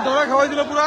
ধরা খাওয়াই দিল পুরা।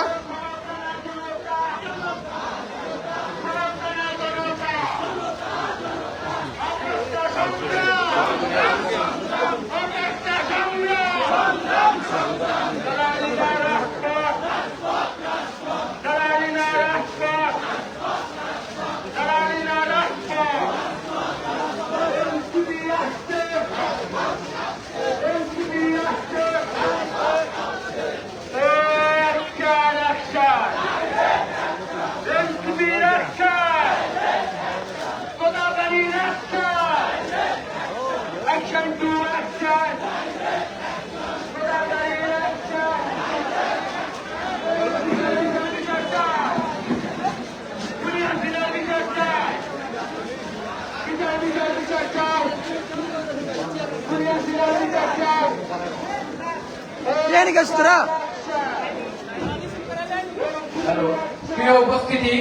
প্রিয় উপস্থিতি,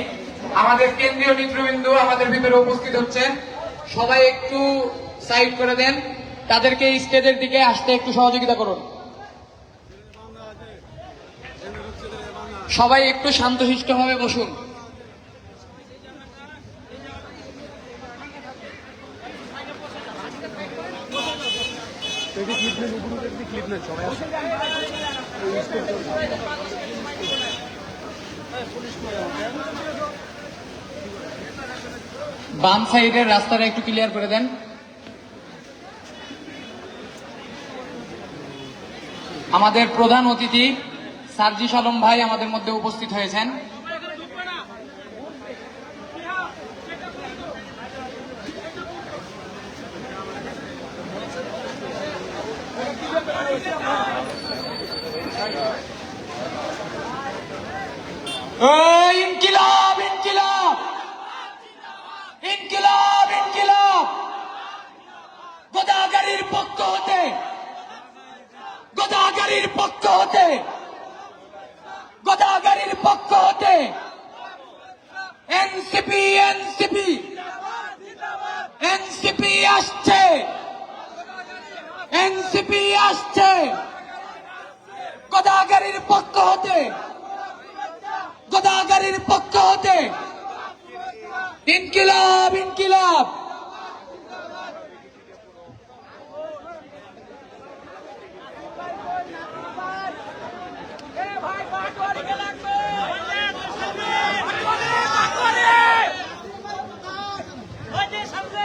আমাদের কেন্দ্রীয় নেতৃবৃন্দ আমাদের ভিতরে উপস্থিত হচ্ছেন। সবাই একটু সাইড করে দেন, তাদেরকে স্টেজের দিকে আসতে একটু সহযোগিতা করুন। সবাই একটু শান্তশিষ্টভাবে বসুন। বাম সাইডের রাস্তাটা একটু ক্লিয়ার করে দেন। আমাদের প্রধান অতিথি সার্জিস আলম ভাই আমাদের মধ্যে উপস্থিত হয়েছেন। ইনকিলাব ইনকিলাব ইনকিলাব ইনকিলাব, গোদাগাড়ির পক্ষ হতে, গোদাগাড়ির পক্ষ হতে, গোদাগাড়ির পক্ষ হতে এনসিপি এনসিপি এনসিপি আসছে, এনসিপি আসছে, গোদাগাড়ির পক্ষ হতে, গোদাগাড়ির পক্ষ হতে ইনকিলাব ইনকিলাব। সামনে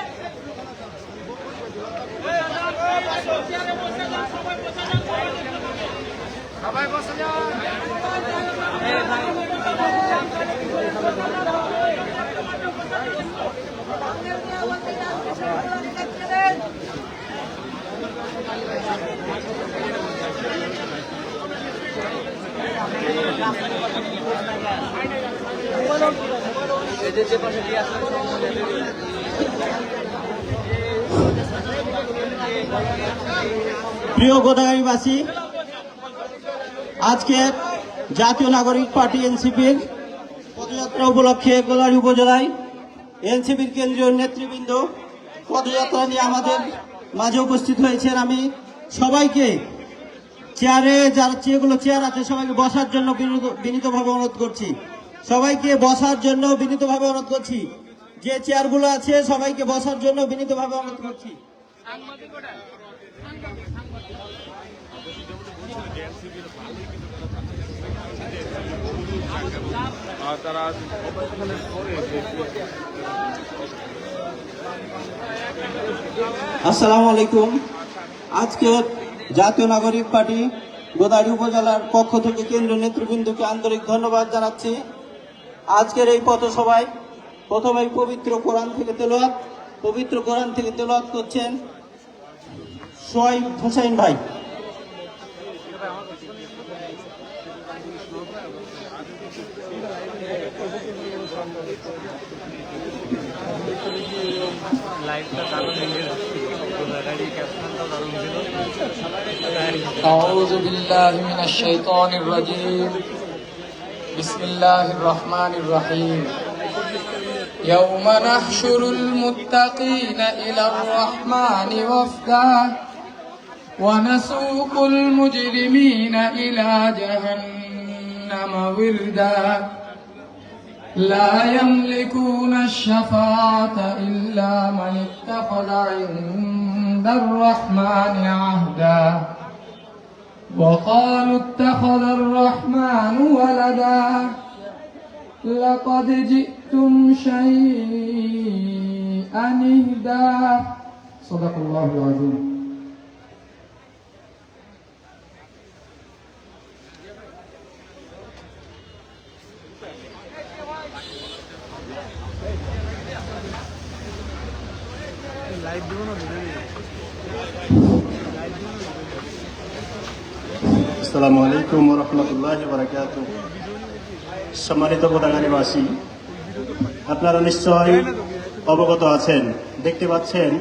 প্রিয় গোদাগাড়ীবাসী, আজকে জাতীয় নাগরিক পার্টি এনসিপির পদযাত্রা উপলক্ষে গোদাগাড়ী উপজেলায় এনসিপির কেন্দ্রীয় নেতৃবৃন্দ পদযাত্রা নিয়ে আমাদের মাঝে উপস্থিত হয়েছেন। আমি সবাইকে যারা চেয়ার আছে সবাইকে বসার জন্য বিনীতভাবে অনুরোধ করছি। সবাইকে বসার জন্য বিনীতভাবে অনুরোধ করছি। যে চেয়ারগুলো আছে সবাইকে বসার জন্য বিনীতভাবে অনুরোধ করছি। আসসালামু আলাইকুম। আজকে জাতীয় নাগরিক পার্টি গোদাগাড়ী উপজেলার পক্ষ থেকে কেন্দ্রীয় নেতৃবৃন্দকে আন্তরিক ধন্যবাদ জানাচ্ছি। আজকের এই পথসভায় প্রথমেই পবিত্র কোরআন থেকে তেলাওয়াত করছেন সোহাইব হোসেন ভাই। أعوذ بالله من الشيطان الرجيم بسم الله الرحمن الرحيم يوم نحشر المتقين إلى الرحمن وفدا ونسوق المجرمين إلى جهنم وردا لا يملكون الشفاعة إلا من اتخذ عند الرحمن عهدا وقالوا اتخذ الرحمن ولدا لقد جئتم شيئا إدا صدق الله العظيم আসসালামু আলাইকুম ওয়া রাহমাতুল্লাহি ওয়া বারাকাতুহু। সম্মানিত গোদাগাড়ীবাসী, আপনারা নিশ্চয় অবগত আছেন, দেখতে পাচ্ছেন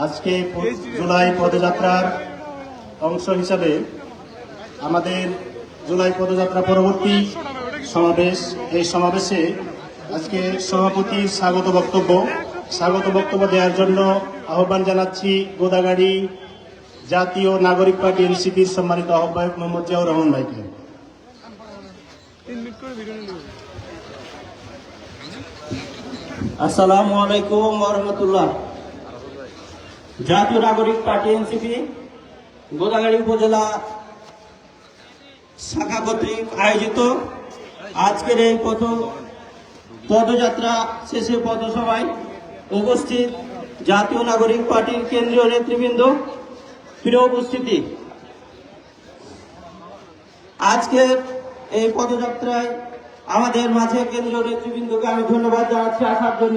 আজকে জুলাই পদযাত্রার অংশ হিসাবে আমাদের জুলাই পদযাত্রা পরবর্তী সমাবেশ। এই সমাবেশে আজকে সভাপতির স্বাগত বক্তব্য দেওয়ার জন্য আহ্বান জানাচ্ছি গোদাগাড়ী জাতীয় নাগরিক পার্টি এনসিপির সম্মানিত আহ্বায়ক মোহাম্মদ জিয়াউর রহমান ভাইকে। আসসালামু আলাইকুম ওয়া রাহমাতুল্লাহ। জাতীয় নাগরিক পার্টি এনসিপি গোদাগাড়ী উপজেলা শাখা কর্তৃক আয়োজিত আজকের এই পদযাত্রা শেষে পথসভায় উপস্থিত জাতীয় নাগরিক পার্টির কেন্দ্রীয় নেতৃবৃন্দ, প্রিয় উপস্থিতি, আজকের এই পদযাত্রায় আমাদের মাঝে কেন্দ্রীয় নেতৃবৃন্দকে আমি ধন্যবাদ জানাচ্ছি আসার জন্য।